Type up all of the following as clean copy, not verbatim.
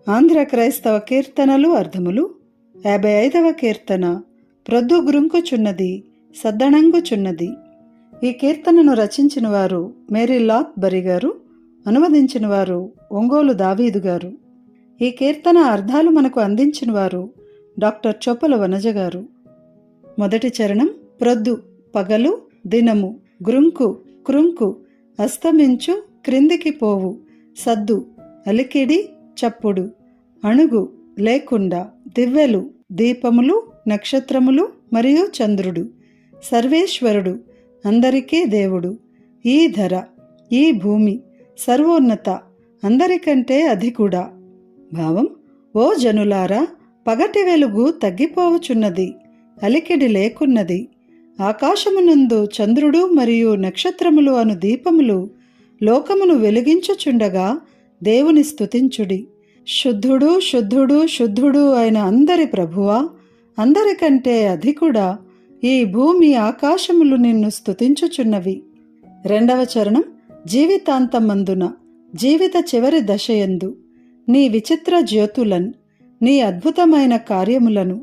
ఆంధ్ర క్రైస్తవ కీర్తనలు అర్థములు 55వ కీర్తన. ప్రొద్దు గురుంకుచున్నది సద్దణంగుచున్నది. ఈ కీర్తనను రచించిన వారు మేరీ లాత్ బరి గారు, అనువదించిన వారు ఒంగోలు దావీదు గారు. ఈ కీర్తన అర్థాలు మనకు అందించిన వారు డాక్టర్ చొప్పల వనజ గారు. మొదటి చరణం. ప్రొద్దు పగలు, దినము, గురుంకు కృంకు, అస్తమించు క్రిందికి పోవు, సద్దు అలికిడి చప్పుడు, అణుగు లేకుండా, దివ్వెలు దీపములు, నక్షత్రములు మరియు చంద్రుడు, సర్వేశ్వరుడు అందరికీ దేవుడు, ఈ ధర ఈ భూమి, సర్వోన్నత అందరికంటే అధికుడా. భావం: ఓ జనులారా, పగటి వెలుగు తగ్గిపోవచున్నది, అలికిడి లేకున్నది. ఆకాశమునందు చంద్రుడు మరియు నక్షత్రములు అను దీపములు లోకమును వెలిగించుచుండగా దేవుని స్తుతించుడి. శుద్ధుడు శుద్ధుడు శుద్ధుడు అయిన అందరి ప్రభువా, అందరికంటే అధికుడా, ఈ భూమి ఆకాశములు నిన్ను స్తుతించుచున్నవి. రెండవ చరణం. జీవితాంతమందున, జీవిత చివరి దశయందు, నీ విచిత్ర జ్యోతులన్, నీ అద్భుతమైన కార్యములను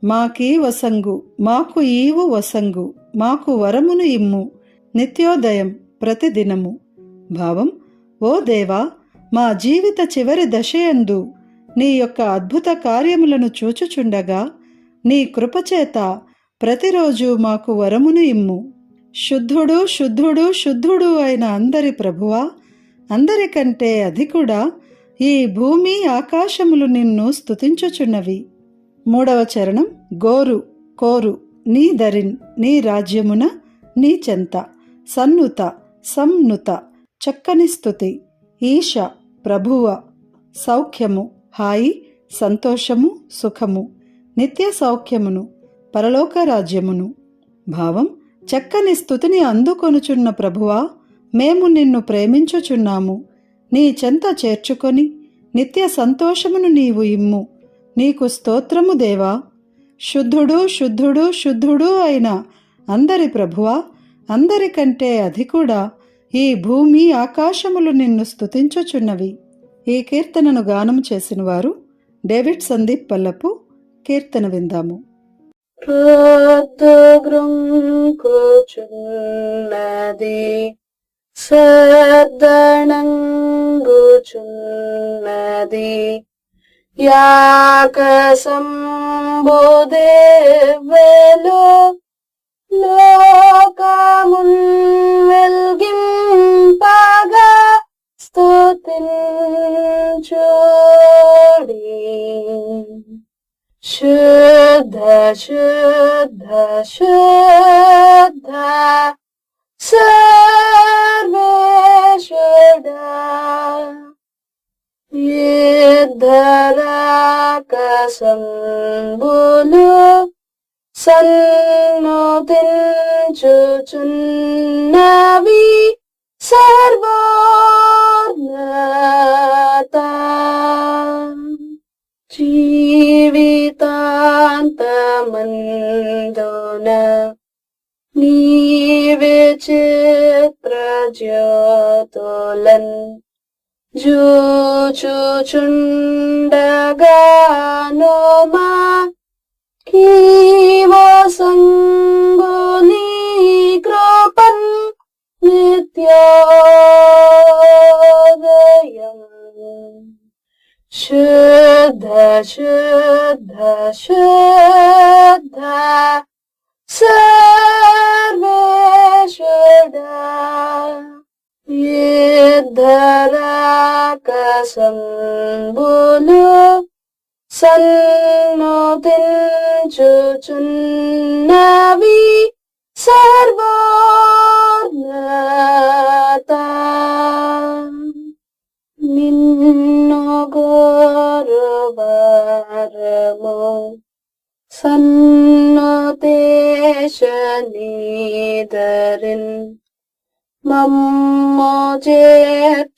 మాకీ వసంగు, మాకు ఈవు వసంగు, మాకు వరమును ఇమ్ము, నిత్యోదయం ప్రతిదినము. భావం: ఓ దేవా, మా జీవిత చివరి దశయందు నీ యొక్క అద్భుత కార్యములను చూచుచుండగా నీ కృపచేత ప్రతిరోజు మాకు వరమును ఇమ్ము. శుద్ధుడు శుద్ధుడు శుద్ధుడు అయిన అందరి ప్రభువా, అందరికంటే అధికుడా, ఈ భూమి ఆకాశములు నిన్ను స్తుతించుచున్నవి. మూడవ చరణం. గోరు కోరు, నీ దరిన్, నీ రాజ్యమున, నీ చెంత, సన్నుత సంనుత, చక్కని స్తుతి, ఈశ ప్రభువ, సౌఖ్యము హాయి, సంతోషము సుఖము, నిత్య సౌఖ్యమును, పరలోక రాజ్యమును. భావం: చక్కని స్తుతిని అందుకొనుచున్న ప్రభువా, మేము నిన్ను ప్రేమించుచున్నాము. నీ చెంత చేర్చుకొని నిత్య సంతోషమును నీవు ఇమ్ము. నీకు స్తోత్రము దేవా. శుద్ధుడు శుద్ధుడు శుద్ధుడు అయిన అందరి ప్రభువా, అందరికంటే అధికుడా, ఈ భూమి ఆకాశములు నిన్ను స్తుతించుచున్నవి. ఈ కీర్తనను గానం చేసిన వారు డేవిడ్ సందీప్ పల్లపు. కీర్తన విందాము. సద్దణంగుచున్నది, యాకసంబుదేవెలు లోకమున్ వెల్గింపగా స్తుతించుడి. శుద్ధ శుద్ధ శుద్ధ సర్వేశ్వరుడా, యుద్ధరాకసంబులు సన్నుతించుచున్నవి, సర్వోన్నత జీవితాంతమందున నీ విచిత్ర జ్యోతులన్ జూచుచుండగాను మాకీ వసంగు, నీ కృపన్ నిత్యోదయం. శుద్ధ శుద్ధ శుద్ధ సర్వేశ్వరుడా, యుద్ధరాకసంబులు సన్నుతించుచున్నవి, సర్వోన్నత నిన్ను గోరువారము సన్నుతేశనీదరిన్ మమ్ము చేర్చుకొమ్ముని,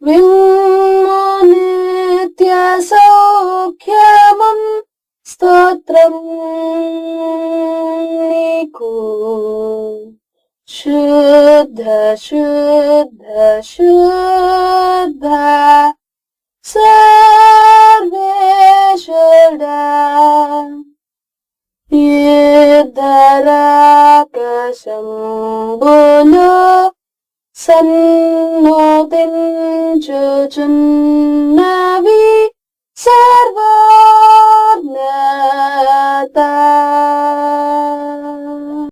విమ్ము నిత్య సౌఖ్యమం, స్తోత్రం నీకు. శుద్ధ శుద్ధ శుద్ధ సర్వేశ్వరుడా యుద్ధరాకశంబులు సన్మోదించుచున్నవి సర్వోన్నత